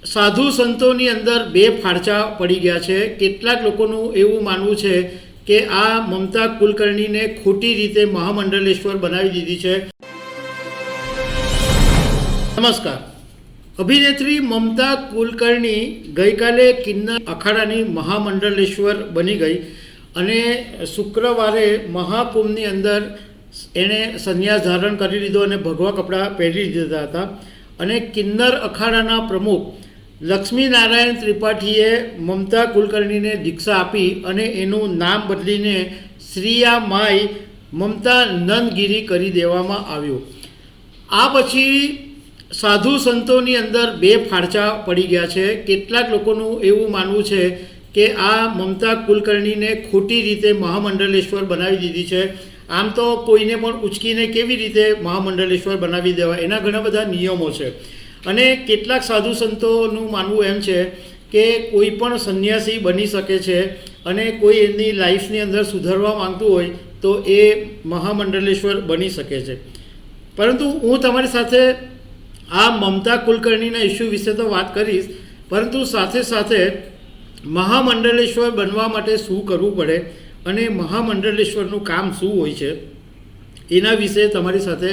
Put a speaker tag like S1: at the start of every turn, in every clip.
S1: સાધુ સંતોની અંદર બે ફાળચા પડી ગયા છે। કેટલાક લોકોનું એવું માનવું છે કે આ મમતા કુલકર્ણીને ખોટી રીતે મહામંડલેશ્વર બનાવી દીધી છે। નમસ્કાર। અભિનેત્રી મમતા કુલકર્ણી ગઈકાલે કિન્નર અખાડાની મહામંડલેશ્વર બની ગઈ અને શુક્રવારે મહાકુંભની અંદર એણે સંન્યાસ ધારણ કરી લીધો અને ભગવા કપડાં પહેરી દીધા હતા અને કિન્નર અખાડાના પ્રમુખ લક્ષ્મીનારાયણ ત્રિપાઠીએ મમતા કુલકર્ણીને દીક્ષા આપી અને એનું નામ બદલીને શ્રીયા માઈ મમતા નંદગીરી કરી દેવામાં આવ્યું। આ પછી સાધુ સંતોની અંદર બે ફાળચા પડી ગયા છે। કેટલાક લોકોનું એવું માનવું છે કે આ મમતા કુલકર્ણીને ખોટી રીતે મહામંડલેશ્વર બનાવી દીધી છે। આમ તો કોઈને પણ ઉચકીને કેવી રીતે મહામંડલેશ્વર બનાવી દેવા, એના ઘણા બધા નિયમો છે અને કેટલાક સાધુ સંતોનું માનવું એમ છે કે કોઈ પણ સંન્યાસી બની શકે છે અને કોઈ એમની લાઈફની અંદર સુધારવા માંગતું હોય તો એ મહામંડલેશ્વર બની શકે છે। પરંતુ હું તમારી સાથે આ મમતા કુલકર્ણીના ઇસ્યુ વિશે તો વાત કરીશ, પરંતુ સાથે સાથે મહામંડલેશ્વર બનવા માટે શું કરવું પડે અને મહામંડલેશ્વરનું કામ શું હોય છે એના વિશે તમારી સાથે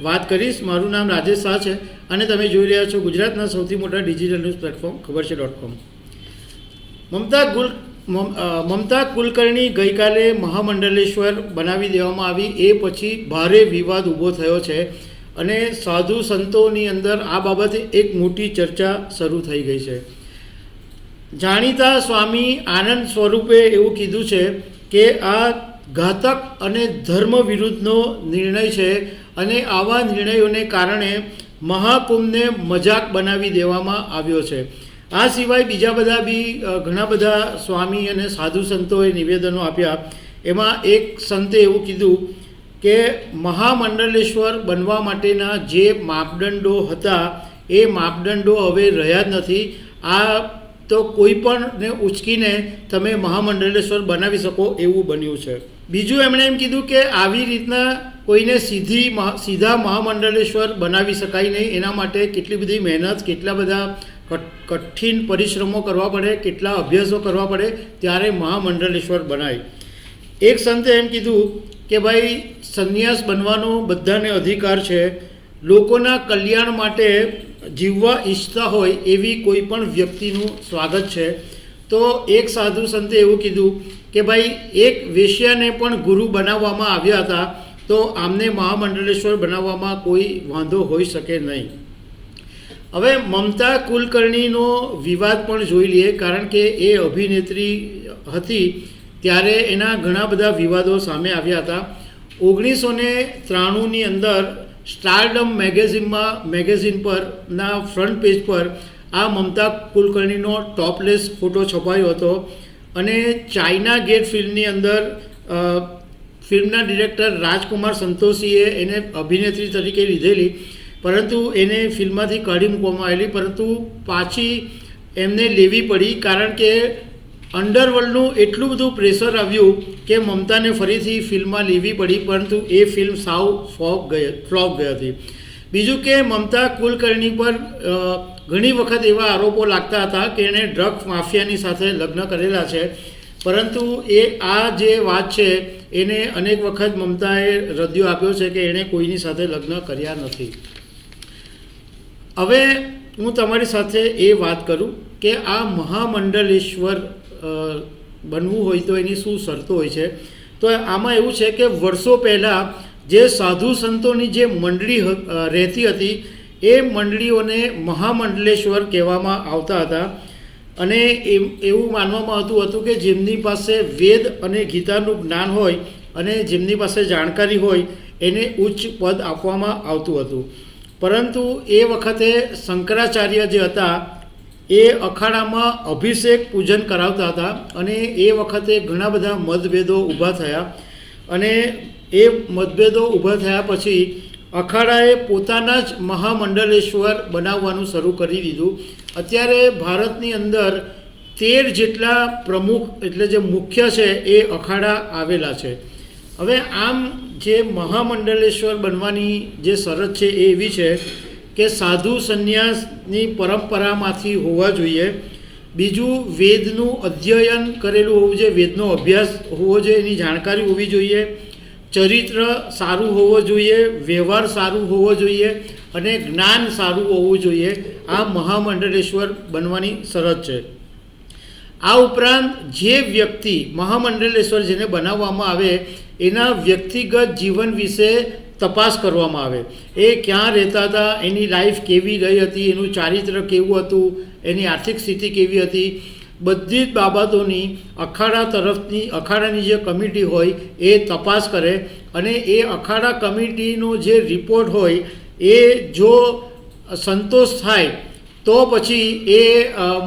S1: વાત કરીશ। મારું નામ રાજેશ શાહ છે અને તમે જોઈ રહ્યા છો ગુજરાતના સૌથી મોટા ડિજિટલ ન્યૂઝ પ્લેટફોર્મ ખબરછે.com। મમતા કુલકર્ણી ગઈકાલે મહામંડલેશ્વર બનાવી દેવામાં આવી, એ પછી ભારે વિવાદ ઊભો થયો છે અને સાધુ સંતોની અંદર આ બાબતે એક મોટી ચર્ચા શરૂ થઈ ગઈ છે। જાણીતા સ્વામી આનંદ સ્વરૂપે એવું કીધું છે કે આ ઘાતક અને ધર્મ વિરુદ્ધનો નિર્ણય છે અને આવા નિર્ણયોને કારણે મહાકુંભને મજાક બનાવી દેવામાં આવ્યો છે। આ સિવાય બીજા બધા બી ઘણા બધા સ્વામી અને સાધુ સંતોએ નિવેદનો આપ્યા। એમાં એક સંતે એવું કીધું કે મહામંડલેશ્વર બનવા માટેના જે માપદંડો હતા એ માપદંડો હવે રહ્યા જ નથી। આ તો કોઈ પણને ઉચકીને તમે મહામંડલેશ્વર બનાવી શકો એવું બન્યું છે। બીજું એમણે એમ કીધું કે આવી રીતના કોઈને સીધા મહામંડલેશ્વર બનાવી શકાય નહીં, એના માટે કેટલી બધી મહેનત, કેટલા બધા કઠિન પરિશ્રમો કરવા પડે, કેટલા અભ્યાસો કરવા પડે ત્યારે મહામંડલેશ્વર બનાય। એક સંતે એમ કીધું કે ભાઈ સંન્યાસ બનવાનો બધાને અધિકાર છે, લોકોના કલ્યાણ માટે જીવવા ઈચ્છતા હોય એવી કોઈ પણ વ્યક્તિનું સ્વાગત છે। તો એક સાધુ સંતે એવું કીધું કે ભાઈ એક વેશ્યાને પણ ગુરુ બનાવવામાં આવ્યા હતા, તો આમને મહામંડલેશ્વર બનાવવામાં કોઈ વાંધો હોઈ શકે નહીં। હવે મમતા કુલકર્ણીનો વિવાદ પણ જોઈ લઈએ, કારણ કે એ અભિનેત્રી હતી ત્યારે એના ઘણા બધા વિવાદો સામે આવ્યા હતા। 1993ની અંદર સ્ટારડમ મેગેઝિન પરના ફ્રન્ટ પેજ પર આ મમતા કુલકર્ણીનો ટોપલેસ ફોટો છપાયો હતો અને ચાઇના ગેટ ફિલ્મની અંદર ફિલ્મના ડિરેક્ટર રાજકુમાર સંતોષીએ એને અભિનેત્રી તરીકે લીધેલી, પરંતુ એને ફિલ્મમાંથી કાઢી મૂકવામાં આવેલી, પરંતુ પાછી એમને લેવી પડી કારણ કે અંડરવર્લ્ડનું એટલું બધું પ્રેશર આવ્યું કે મમતાને ફરીથી ફિલ્મમાં લેવી પડી, પરંતુ એ ફિલ્મ સાવ ફ્લોપ ગઈ હતી। બીજું કે મમતા કુલકર્ણી પર ઘણી વખત એવા આરોપો લાગતા હતા કે એણે ડ્રગ માફિયાની સાથે લગ્ન કરેલા છે, પરંતુ આ જે વાત છે એને અનેક વખત મમતાએ રદિયો આપ્યો છે કે એણે કોઈની સાથે લગ્ન કર્યા નથી। હવે હું તમારી સાથે એ વાત કરું કે આ મહામંડલેશ્વર બનવું હોય તો એની શું શરતો હોય છે। તો આમાં એવું છે કે વર્ષો પહેલાં જે સાધુ સંતોની જે મંડળી રહેતી હતી એ મંડળીઓને મહામંડલેશ્વર કહેવામાં આવતા હતા અને એવું માનવામાં આવતું હતું કે જેમની પાસે વેદ અને ગીતાનું જ્ઞાન હોય અને જેમની પાસે જાણકારી હોય એને ઉચ્ચ પદ આપવામાં આવતું હતું। પરંતુ એ વખતે શંકરાચાર્ય જે હતા એ અખાડામાં અભિષેક પૂજન કરાવતા હતા અને એ વખતે ઘણા બધા મતભેદો ઊભા થયા અને એ મતભેદો ઊભા થયા પછી અખાડાએ પોતાના જ મહામંડલેશ્વર બનાવવાનું શરૂ કરી દીધું। અત્યારે ભારતની અંદર 13 જેટલા પ્રમુખ એટલે જે મુખ્ય છે એ અખાડા આવેલા છે। હવે આમ જે મહામંડલેશ્વર બનવાની જે શરત છે એ એવી છે કે સાધુ સંન્યાસની પરંપરામાંથી હોવા જોઈએ. બીજું, વેદનું અધ્યયન કરેલું હોવું જોઈએ, વેદનો અભ્યાસ હોવો જોઈએ, એની જાણકારી હોવી જોઈએ. ચરિત્ર સારું હોવું જોઈએ, વ્યવહાર સારું હોવો જોઈએ અને જ્ઞાન સારું હોવું જોઈએ. આ મહામંડલેશ્વર બનવાની શરત છે. આ ઉપરાંત જે વ્યક્તિ મહામંડલેશ્વર જેને બનાવવામાં આવે એના વ્યક્તિગત જીવન વિશે તપાસ કરવામાં આવે. એ ક્યાં રહેતા હતા, એની લાઈફ કેવી રહી હતી, એનું ચારિત્ર કેવું હતું, એની આર્થિક સ્થિતિ કેવી હતી, બધી જ બાબતોની અખાડાની જે કમિટી હોય એ તપાસ કરે અને એ અખાડા કમિટીનો જે રિપોર્ટ હોય એ જો સંતોષ થાય તો પછી એ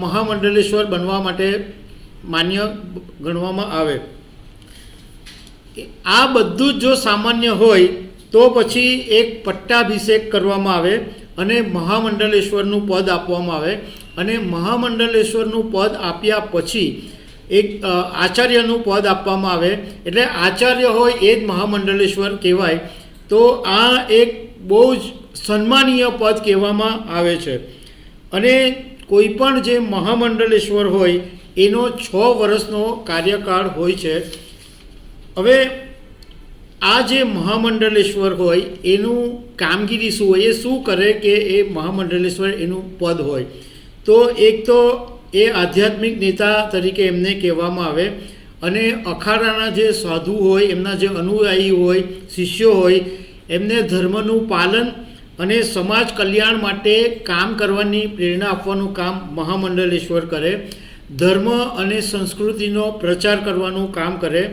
S1: મહામંડલેશ્વર બનવા માટે માન્ય ગણવામાં આવે. આ બધું જ જો સામાન્ય હોય તો પછી એક પટ્ટાભિષેક કરવામાં આવે અને મહામંડલેશ્વરનું પદ આપવામાં આવે. અને મહામંડલેશ્વરનું પદ આપ્યા પછી એક આચાર્યનું પદ આપવામાં આવે. એટલે આચાર્ય હોય એ જ મહામંડલેશ્વર કહેવાય. તો આ એક બહુ જ સન્માનીય પદ કહેવામાં આવે છે. અને કોઈ પણ જે મહામંડલેશ્વર હોય એનો 6 વર્ષનો કાર્યકાળ હોય છે. હવે આ જે મહામંડલેશ્વર હોય એનું કામગીરી શું હોય, એ શું કરે કે એ મહામંડલેશ્વર એનું પદ હોય. તો એક તો એ આધ્યાત્મિક નેતા તરીકે એમને કહેવામાં આવે અને અખાડાના જે સાધુ હોય, એમના જે અનુયાયી હોય, શિષ્યો હોય, એમને ધર્મનું પાલન અને સમાજ કલ્યાણ માટે કામ કરવાની પ્રેરણા આપવાનું કામ મહામંડલેશ્વર કરે. ધર્મ અને સંસ્કૃતિનો પ્રચાર કરવાનું કામ કરે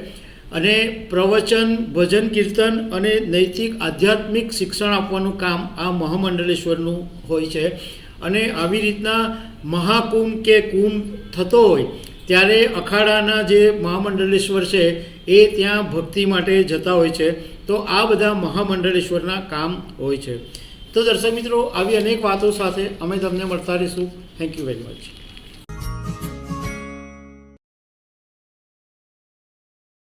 S1: અને પ્રવચન, ભજન, કીર્તન અને નૈતિક આધ્યાત્મિક શિક્ષણ આપવાનું કામ આ મહામંડલેશ્વરનું હોય છે. અને આવી રીતના મહાકુંભ કે કુંભ થતો હોય ત્યારે અખાડાના જે મહામંડલેશ્વર છે એ ત્યાં ભક્તિ માટે જતા હોય છે. તો આ બધા મહામંડલેશ્વરના કામ હોય છે. તો દર્શક મિત્રો, આવી અનેક વાતો સાથે અમે તમને મળતા રહીશું. Thank you very much.